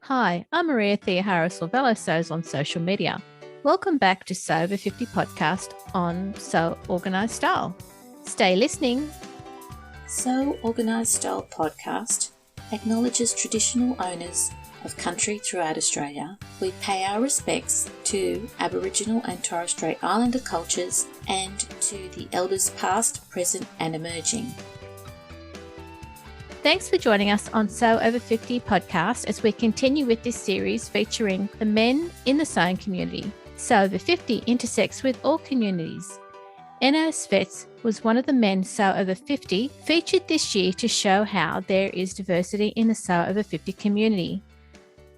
Hi, I'm Maria Thea Harris or Velo Sews on social media. Welcome back to Sew Over 50 podcast on Sew Organised Style. Stay listening. Sew Organised Style podcast acknowledges traditional owners of country throughout Australia. We pay our respects to Aboriginal and Torres Strait Islander cultures and to the elders past, present and emerging. Thanks for joining us on Sew Over 50 podcast as we continue with this series featuring the men in the sewing community. Sew Over 50 intersects with all communities. Enno Swets was one of the men Sew Over 50 featured this year to show how there is diversity in the Sew Over 50 community.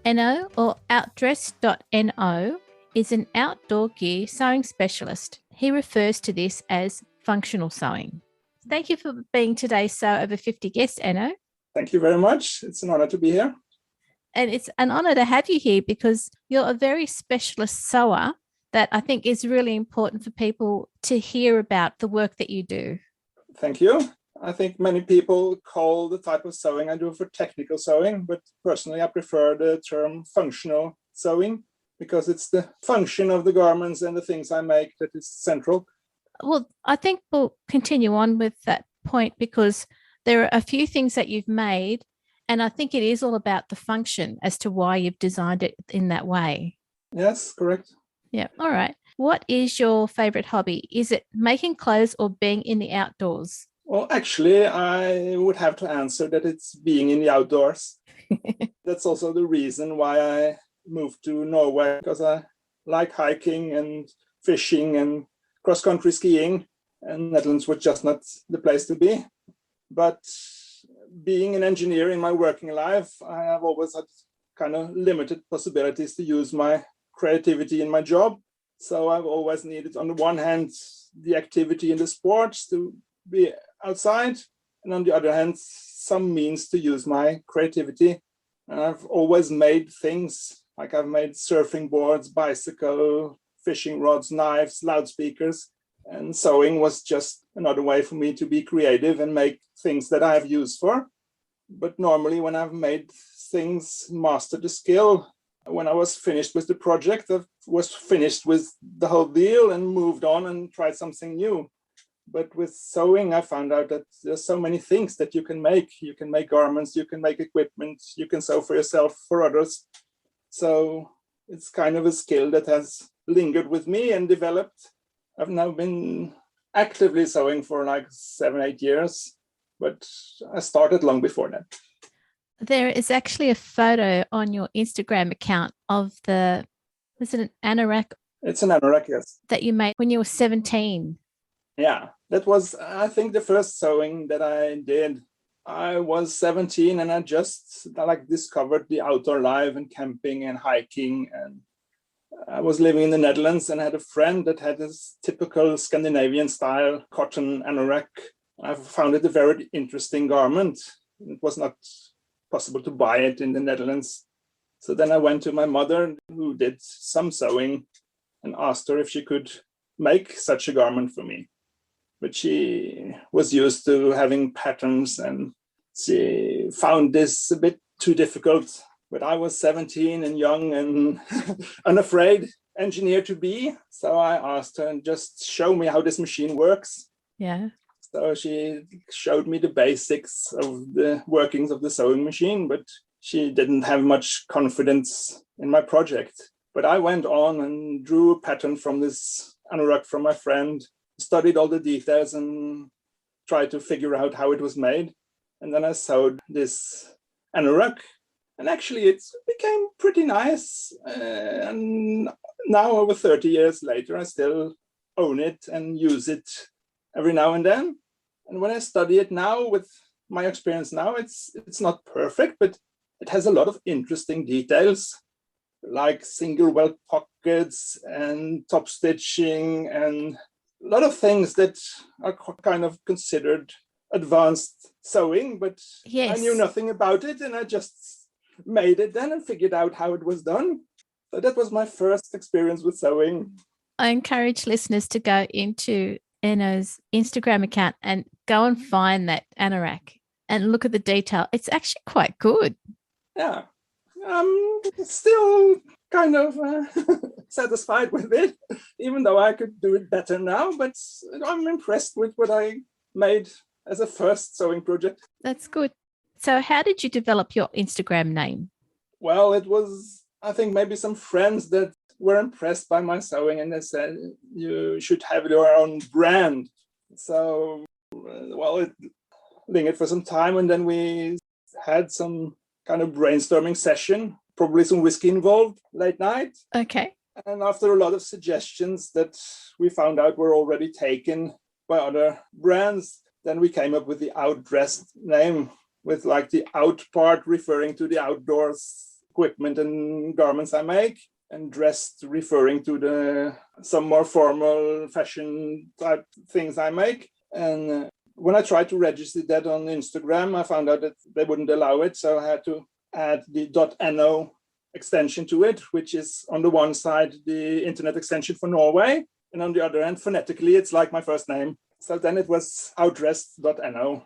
Enno, or outdressed.no, is an outdoor gear sewing specialist. He refers to this as functional sewing. Thank you for being today's Sew Over 50 guest, Enno. Thank you very much. It's an honor to be here. And it's an honor to have you here because you're a very specialist sewer that I think is really important for people to hear about the work that you do. Thank you. I think many people call the type of sewing I do for technical sewing, but personally I prefer the term functional sewing because it's the function of the garments and the things I make that is central. Well, I think we'll continue on with that point because there are a few things that you've made, and I think it is all about the function as to why you've designed it in that way. Yes, correct. Yeah. All right. What is your favorite hobby? Is it making clothes or being in the outdoors? Well, actually, I would have to answer that it's being in the outdoors. That's also the reason why I moved to Norway, because I like hiking and fishing and cross-country skiing, and Netherlands was just not the place to be. But being an engineer in my working life, I have always had kind of limited possibilities to use my creativity in my job. So I've always needed, on the one hand, the activity in the sports to be outside, and on the other hand, some means to use my creativity. And I've always made things, like I've made surfing boards, bicycle, fishing rods, knives, loudspeakers, and sewing was just another way for me to be creative and make things that I have use for. But normally when I've made things, mastered the skill, when I was finished with the project, I was finished with the whole deal and moved on and tried something new. But with sewing, I found out that there's so many things that you can make. You can make garments, you can make equipment, you can sew for yourself, for others. So it's kind of a skill that has lingered with me and developed. I've now been actively sewing for like 7-8 years, but I started long before that. There is actually a photo on your Instagram account of was it an anorak? It's an anorak, yes. That you made when you were 17. Yeah, that was, I think, the first sewing that I did. I was 17 and I just discovered the outdoor life and camping and hiking, and I was living in the Netherlands and had a friend that had this typical Scandinavian style cotton anorak. I found it a very interesting garment. It was not possible to buy it in the Netherlands. So then I went to my mother, who did some sewing, and asked her if she could make such a garment for me. But she was used to having patterns and she found this a bit too difficult. But I was 17 and young and unafraid engineer to be. So I asked her and just show me how this machine works. Yeah. So she showed me the basics of the workings of the sewing machine, but she didn't have much confidence in my project. But I went on and drew a pattern from this anorak from my friend, studied all the details and tried to figure out how it was made. And then I sewed this anorak. And actually, it became pretty nice. And now, over 30 years later, I still own it and use it every now and then. And when I study it now, with my experience now, it's not perfect, but it has a lot of interesting details, like single welt pockets and top stitching and a lot of things that are kind of considered advanced sewing. But yes. I knew nothing about it, and I just made it then and figured out how it was done. So that was my first experience with sewing. I encourage listeners to go into Enno's Instagram account and go and find that anorak and look at the detail. It's actually quite good. Yeah, I'm still kind of satisfied with it, even though I could do it better now. But I'm impressed with what I made as a first sewing project. That's good. So how did you develop your Instagram name? Well, it was, I think, maybe some friends that were impressed by my sewing, and they said, you should have your own brand. So, well, it lingered for some time, and then we had some kind of brainstorming session, probably some whiskey involved, late night. Okay. And after a lot of suggestions that we found out were already taken by other brands, then we came up with the outdressed name, with like the out part referring to the outdoors equipment and garments I make, and dressed referring to the some more formal fashion type things I make. And when I tried to register that on Instagram, I found out that they wouldn't allow it. So I had to add the .no extension to it, which is on the one side, the internet extension for Norway. And on the other end, phonetically, it's like my first name. So then it was outdressed.no.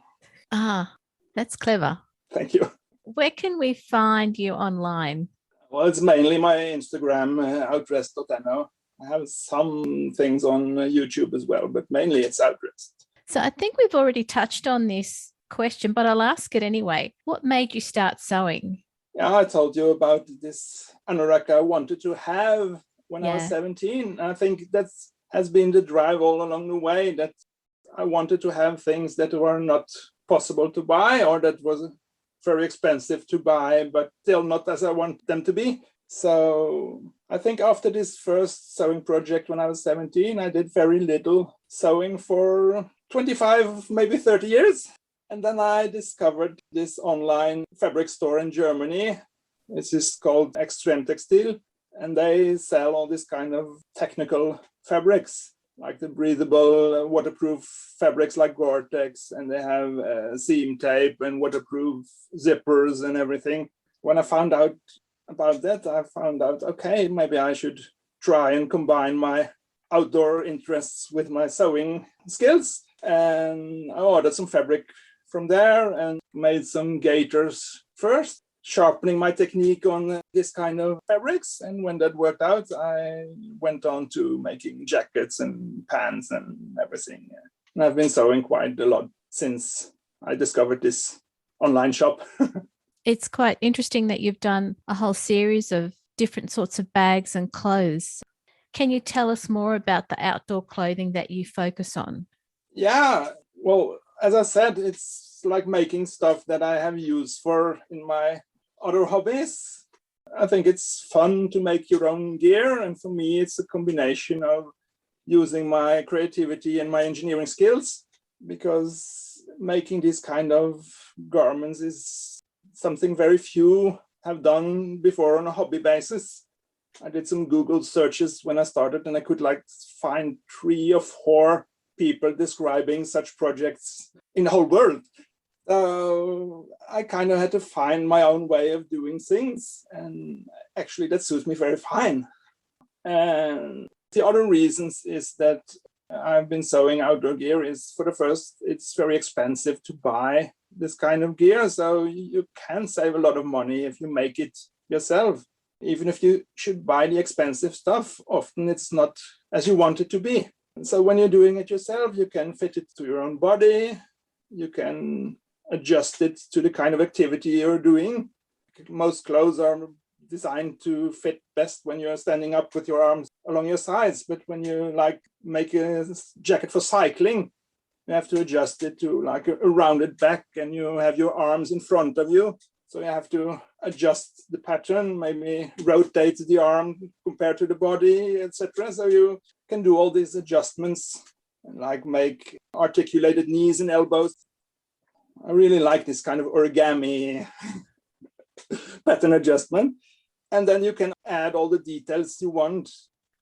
Ah, that's clever. Thank you. Where can we find you online? Well, it's mainly my Instagram, outdressed.no. I have some things on YouTube as well, but mainly it's outdressed. So I think we've already touched on this question, but I'll ask it anyway. What made you start sewing? Yeah, I told you about this anorak I wanted to have when I was Yeah. 17. I think that has been the drive all along the way, that I wanted to have things that were not possible to buy, or that was very expensive to buy, but still not as I want them to be. So I think after this first sewing project when I was 17, I did very little sewing for 25, maybe 30 years. And then I discovered this online fabric store in Germany. This is called Extreme Textile, and they sell all this kind of technical fabrics, like the breathable, waterproof fabrics like Gore-Tex, and they have seam tape and waterproof zippers and everything. When I found out about that, I found out, okay, maybe I should try and combine my outdoor interests with my sewing skills. And I ordered some fabric from there and made some gaiters first, sharpening my technique on this kind of fabrics. And when that worked out, I went on to making jackets and pants and everything. And I've been sewing quite a lot since I discovered this online shop. It's quite interesting that you've done a whole series of different sorts of bags and clothes. Can you tell us more about the outdoor clothing that you focus on? Yeah, well, as I said, it's like making stuff that I have used for in my other hobbies. I think it's fun to make your own gear. And for me, it's a combination of using my creativity and my engineering skills, because making these kind of garments is something very few have done before on a hobby basis. I did some Google searches when I started, and I could like find 3 or 4 people describing such projects in the whole world. I kind of had to find my own way of doing things, and actually that suits me very fine. And the other reasons is that I've been sewing outdoor gear is, for the first, it's very expensive to buy this kind of gear, so you can save a lot of money if you make it yourself. Even if you should buy the expensive stuff, often it's not as you want it to be. So when you're doing it yourself, you can fit it to your own body, you can adjust it to the kind of activity you're doing. Most clothes are designed to fit best when you're standing up with your arms along your sides, but when you like make a jacket for cycling, you have to adjust it to like a rounded back, and you have your arms in front of you. So you have to adjust the pattern, maybe rotate the arm compared to the body, etc. So you can do all these adjustments, like make articulated knees and elbows. I really like this kind of origami pattern adjustment. And then you can add all the details you want.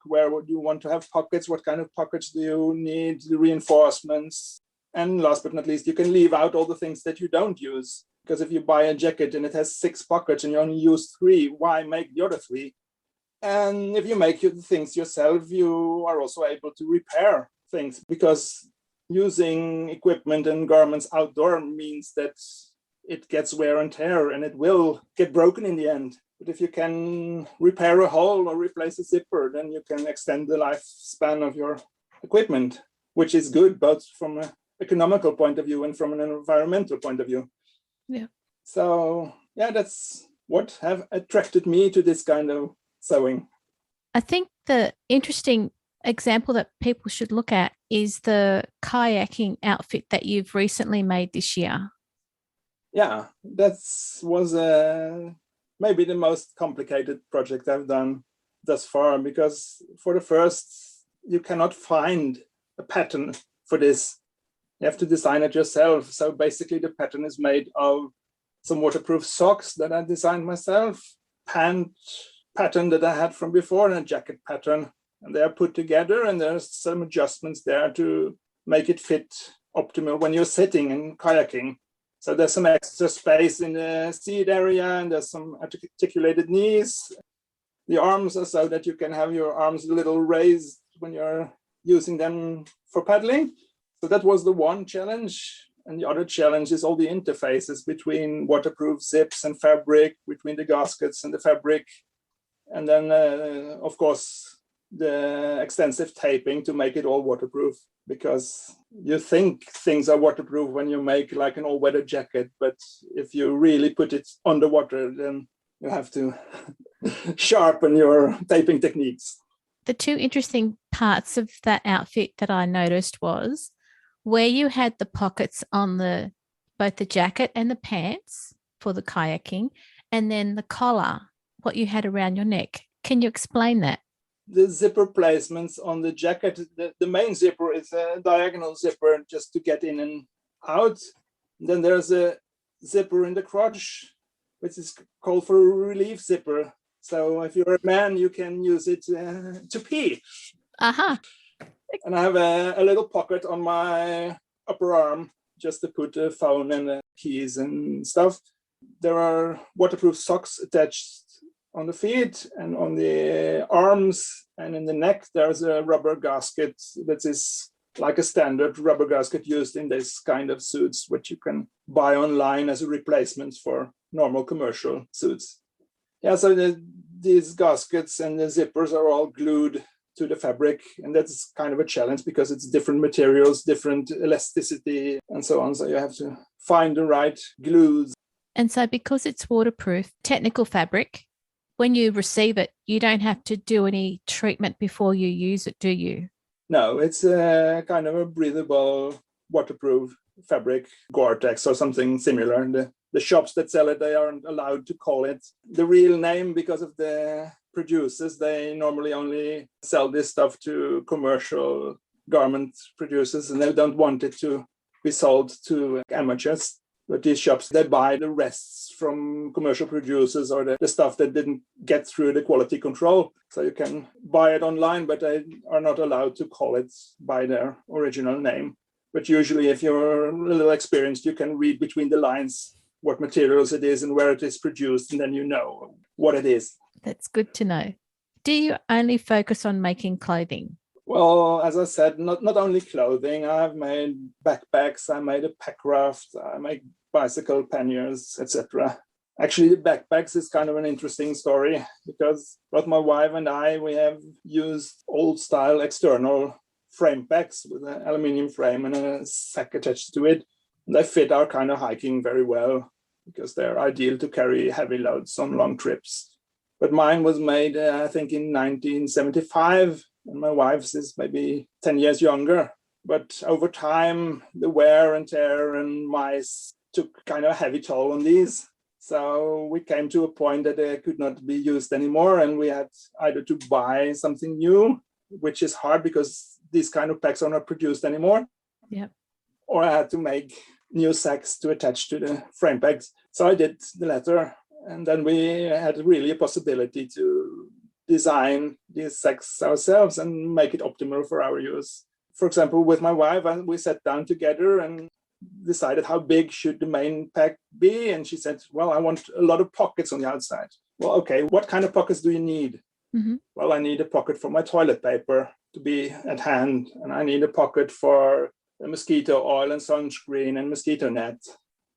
Where would you want to have pockets? What kind of pockets do you need? The reinforcements. And last but not least, you can leave out all the things that you don't use. Because if you buy a jacket and it has 6 pockets and you only use 3, why make the other 3? And if you make the things yourself, you are also able to repair things, because using equipment and garments outdoor means that it gets wear and tear, and it will get broken in the end. But if you can repair a hole or replace a zipper, then you can extend the lifespan of your equipment, which is good both from an economical point of view and from an environmental point of view. Yeah. So yeah, that's what have attracted me to this kind of sewing. I think the interesting example that people should look at is the kayaking outfit that you've recently made this year. Yeah, that was maybe the most complicated project I've done thus far, because for the first, you cannot find a pattern for this. You have to design it yourself. So basically the pattern is made of some waterproof socks that I designed myself, pant pattern that I had from before, and a jacket pattern. And they are put together, and there's some adjustments there to make it fit optimal when you're sitting and kayaking. So there's some extra space in the seat area, and there's some articulated knees. The arms are so that you can have your arms a little raised when you're using them for paddling. So that was the one challenge. And the other challenge is all the interfaces between waterproof zips and fabric, between the gaskets and the fabric. And then, of course, the extensive taping to make it all waterproof, because you think things are waterproof when you make like an all-weather jacket, but if you really put it underwater, then you have to sharpen your taping techniques. The two interesting parts of that outfit that I noticed was where you had the pockets on both the jacket and the pants for the kayaking, and then the collar, what you had around your neck. Can you explain that? The zipper placements on the jacket, the main zipper is a diagonal zipper just to get in and out. Then there's a zipper in the crotch, which is called for a relief zipper. So if you're a man, you can use it to pee. Uh-huh. And I have a little pocket on my upper arm just to put a phone and keys and stuff. There are waterproof socks attached on the feet and on the arms, and in the neck there's a rubber gasket that is like a standard rubber gasket used in this kind of suits, which you can buy online as a replacement for normal commercial suits. Yeah, so these gaskets and the zippers are all glued to the fabric, and that's kind of a challenge because it's different materials, different elasticity and so on, so you have to find the right glues. And so because it's waterproof, technical fabric, when you receive it, you don't have to do any treatment before you use it, do you? No, it's a kind of a breathable, waterproof fabric, Gore-Tex or something similar. And the shops that sell it, they aren't allowed to call it the real name because of the producers. They normally only sell this stuff to commercial garment producers, and they don't want it to be sold to amateurs. But these shops, they buy the rests from commercial producers or the stuff that didn't get through the quality control. So you can buy it online, but they are not allowed to call it by their original name. But usually, if you're a little experienced, you can read between the lines what materials it is and where it is produced, and then you know what it is. That's good to know. Do you only focus on making clothing? Well, as I said, not only clothing. I've made backpacks, I made a pack raft, I make bicycle panniers, etc. Actually, the backpacks is kind of an interesting story because both my wife and I, we have used old style external frame packs with an aluminium frame and a sack attached to it. They fit our kind of hiking very well because they're ideal to carry heavy loads on long trips. But mine was made, I think, in 1975. And my wife's is maybe 10 years younger. But over time, the wear and tear and mice took kind of a heavy toll on these. So we came to a point that they could not be used anymore. And we had either to buy something new, which is hard because these kind of packs are not produced anymore. Yep. Or I had to make new sacks to attach to the frame packs. So I did the latter. And then we had really a possibility to design these sacks ourselves and make it optimal for our use. For example, with my wife, we sat down together and decided how big should the main pack be. And she said, well, I want a lot of pockets on the outside. Well, okay, what kind of pockets do you need? Mm-hmm. Well, I need a pocket for my toilet paper to be at hand. And I need a pocket for the mosquito oil and sunscreen and mosquito net.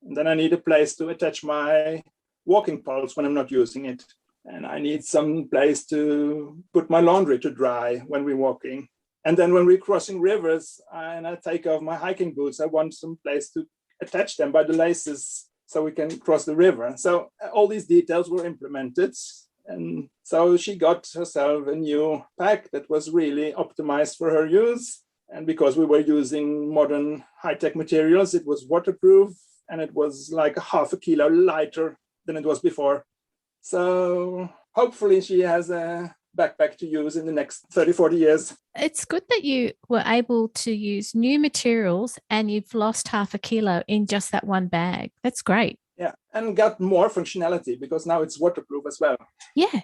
And then I need a place to attach my walking poles when I'm not using it. and I need some place to put my laundry to dry when we're walking. And then when we're crossing rivers and I take off my hiking boots, I want some place to attach them by the laces so we can cross the river. So all these details were implemented. And so she got herself a new pack that was really optimized for her use. And because we were using modern high-tech materials, it was waterproof and it was like a half a kilo lighter than it was before. So hopefully she has a backpack to use in the next 30, 40 years. It's good that you were able to use new materials and you've lost half a kilo in just that one bag. That's great. Yeah, and got more functionality because now it's waterproof as well. Yeah.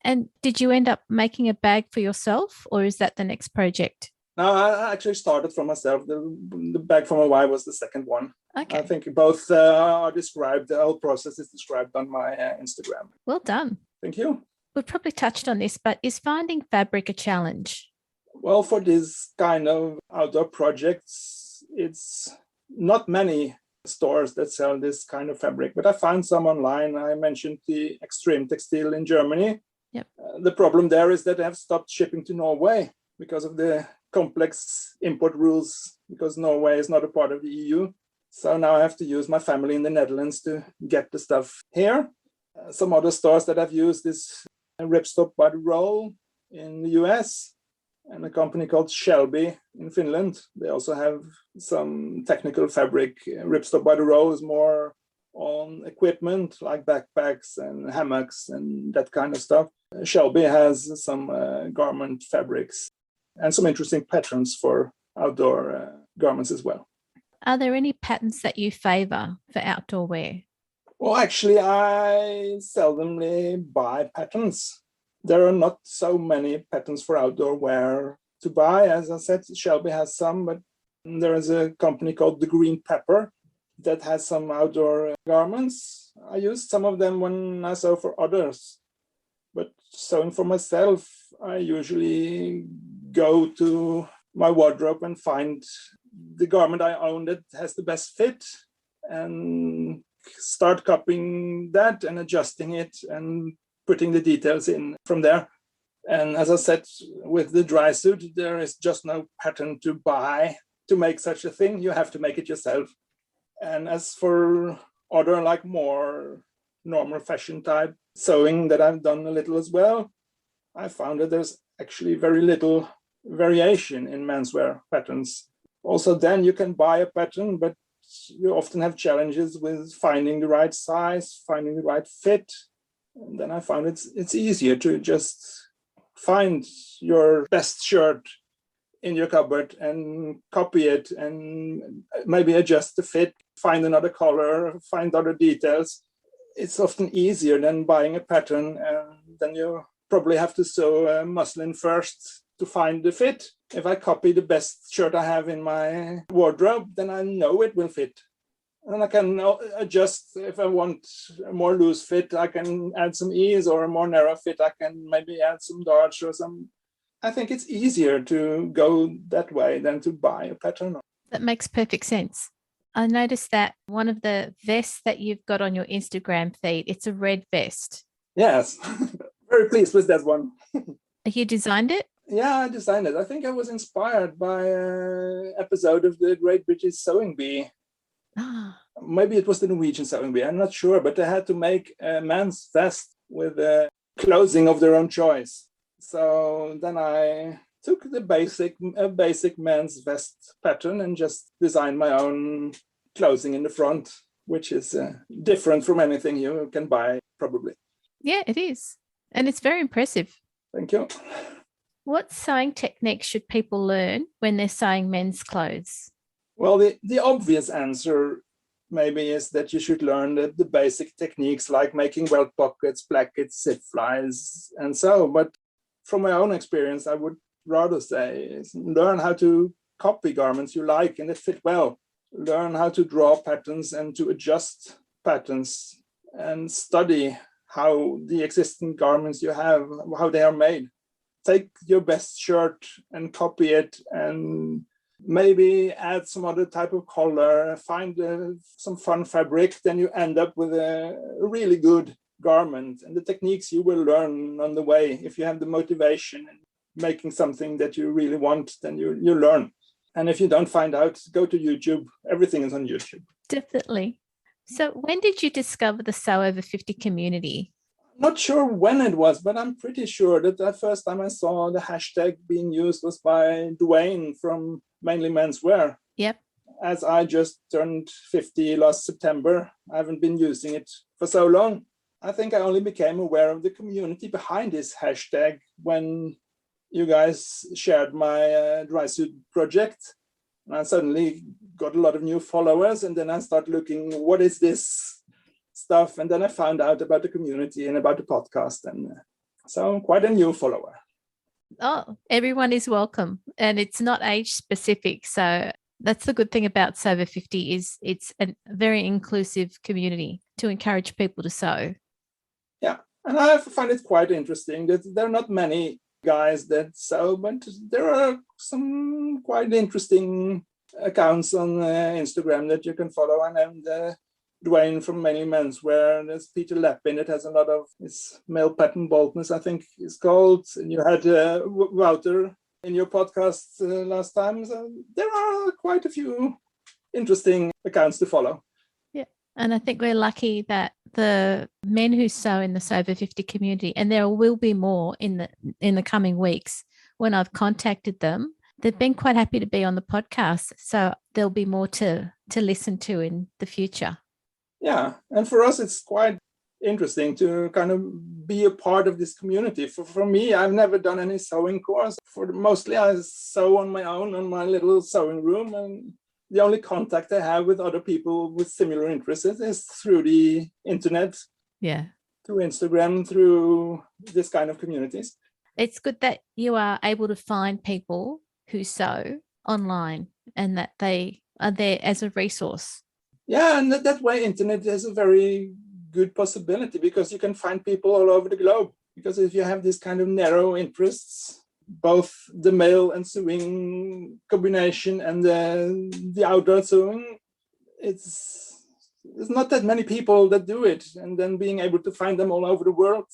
And did you end up making a bag for yourself, or is that the next project? No, I actually started for myself. The bag for my wife was the second one. Okay. I think both are described. The whole process is described on my Instagram. Well done. Thank you. We've probably touched on this, but is finding fabric a challenge? Well, for this kind of outdoor projects, it's not many stores that sell this kind of fabric, but I found some online. I mentioned the Extreme Textile in Germany. Yep. The problem there is that they have stopped shipping to Norway because of the complex import rules, because Norway is not a part of the EU. So now I have to use my family in the Netherlands to get the stuff here. Some other stores that I've used is Ripstop by the Roll in the US and a company called Shelby in Finland. They also have some technical fabric. Ripstop by the Roll is more on equipment like backpacks and hammocks and that kind of stuff. Shelby has some garment fabrics and some interesting patterns for outdoor garments as well. Are there any patterns that you favor for outdoor wear? Well, actually, I seldomly buy patterns. There are not so many patterns for outdoor wear to buy. As I said, Shelby has some, but there is a company called The Green Pepper that has some outdoor garments. I used some of them when I sew for others. But sewing for myself, I usually go to my wardrobe and find the garment I own that has the best fit and start copying that and adjusting it and putting the details in from there. And as I said, with the dry suit, there is just no pattern to buy to make such a thing. You have to make it yourself. And as for other like more normal fashion type sewing that I've done a little as well, I found that there's actually very little variation in menswear patterns. Also, then you can buy a pattern, but you often have challenges with finding the right size, finding the right fit. And then I found it's easier to just find your best shirt in your cupboard and copy it and maybe adjust the fit, find another color, find other details. It's often easier than buying a pattern, and then you probably have to sew muslin first to find the fit. If I copy the best shirt I have in my wardrobe, then I know it will fit. And I can adjust. If I want a more loose fit, I can add some ease, or a more narrow fit, I can maybe add some darts or some. I think it's easier to go that way than to buy a pattern. That makes perfect sense. I noticed that one of the vests that you've got on your Instagram feed, it's a red vest. Yes, very pleased with that one. You designed it? Yeah, I designed it. I think I was inspired by an episode of the Great British Sewing Bee. Maybe it was the Norwegian Sewing Bee, I'm not sure, but they had to make a man's vest with clothing of their own choice. So then I took the basic men's vest pattern and just designed my own clothing in the front, which is different from anything you can buy, probably. Yeah, it is. And it's very impressive. Thank you. What sewing techniques should people learn when they're sewing men's clothes? Well, the obvious answer maybe is that you should learn the basic techniques like making welt pockets, plackets, zip flies, and so. But from my own experience, I would rather say learn how to copy garments you like and that fit well. Learn how to draw patterns and to adjust patterns, and study how the existing garments you have, how they are made. Take your best shirt and copy it, and maybe add some other type of color, find some fun fabric, then you end up with a really good garment, and the techniques you will learn on the way. If you have the motivation and making something that you really want, then you learn. And if you don't find out, go to YouTube. Everything is on YouTube. Definitely. So when did you discover the Sew Over 50 community? Not sure when it was, but I'm pretty sure that the first time I saw the hashtag being used was by Dwayne from Mainly Menswear. Yep. As I just turned 50 last September, I haven't been using it for so long. I think I only became aware of the community behind this hashtag when you guys shared my dry suit project. And I suddenly got a lot of new followers, and then I started looking, what is this stuff? And then I found out about the community and about the podcast. And so quite a new follower. Oh, everyone is welcome. And it's not age specific. So that's the good thing about Sew Over 50 is it's a very inclusive community to encourage people to sew. Yeah, and I find it quite interesting that there are not many guys that sew, but there are some quite interesting accounts on Instagram that you can follow. And Dwayne from Mainly Menswear, and there's Peter Lappin that has a lot of his male pattern baldness, I think it's called. And you had Wouter in your podcast last time. So there are quite a few interesting accounts to follow. Yeah, and I think we're lucky that the men who sew in the Sew Over 50 community, and there will be more in the coming weeks. When I've contacted them, they've been quite happy to be on the podcast. So there'll be more to listen to in the future. Yeah, and for us, it's quite interesting to kind of be a part of this community. For me, I've never done any sewing course. Mostly I sew on my own in my little sewing room, and the only contact I have with other people with similar interests is through the internet. Yeah. Through Instagram, through this kind of communities. It's good that you are able to find people who sew online and that they are there as a resource. Yeah, and that way internet is a very good possibility because you can find people all over the globe. Because if you have this kind of narrow interests, both the male and sewing combination and the outdoor sewing, there's not that many people that do it. And then being able to find them all over the world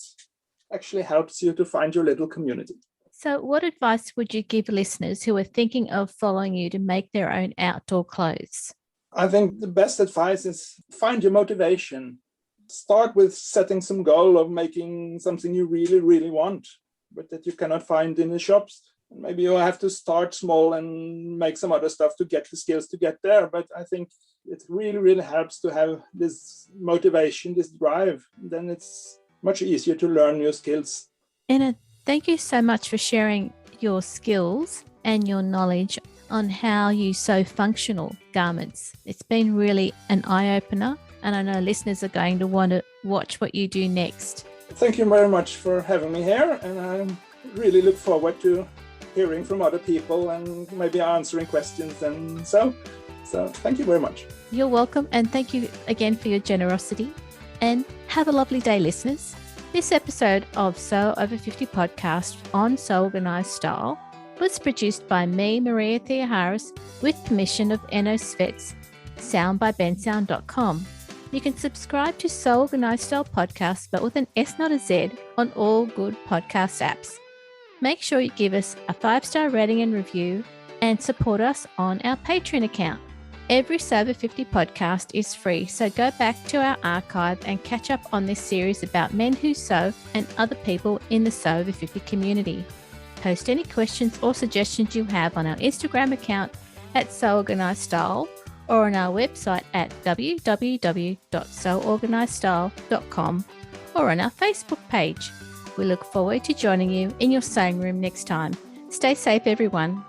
actually helps you to find your little community. So what advice would you give listeners who are thinking of following you to make their own outdoor clothes? I think the best advice is find your motivation. Start with setting some goal of making something you really, really want, but that you cannot find in the shops. Maybe you have to start small and make some other stuff to get the skills to get there. But I think it really, really helps to have this motivation, this drive. Then it's much easier to learn new skills. Enno, thank you so much for sharing your skills and your knowledge on how you sew functional garments. It's been really an eye-opener, and I know listeners are going to want to watch what you do next. Thank you very much for having me here, and I really look forward to hearing from other people and maybe answering questions and so thank you very much. You're welcome, and thank you again for your generosity, and have a lovely day, listeners. This episode of Sew Over 50 podcast on Sew Organised Style was produced by me, Maria Thea Harris, with permission of Enno Swets, sound by bensound.com. You can subscribe to Sew Organised Style podcast, but with an S, not a Z, on all good podcast apps. Make sure you give us a 5-star rating and review, and support us on our Patreon account. Every Sew Over 50 podcast is free, so go back to our archive and catch up on this series about men who sew and other people in the Sew Over 50 community. Post any questions or suggestions you have on our Instagram account at Sew Organised Style or on our website at www.seworganisedstyle.com or on our Facebook page. We look forward to joining you in your sewing room next time. Stay safe, everyone.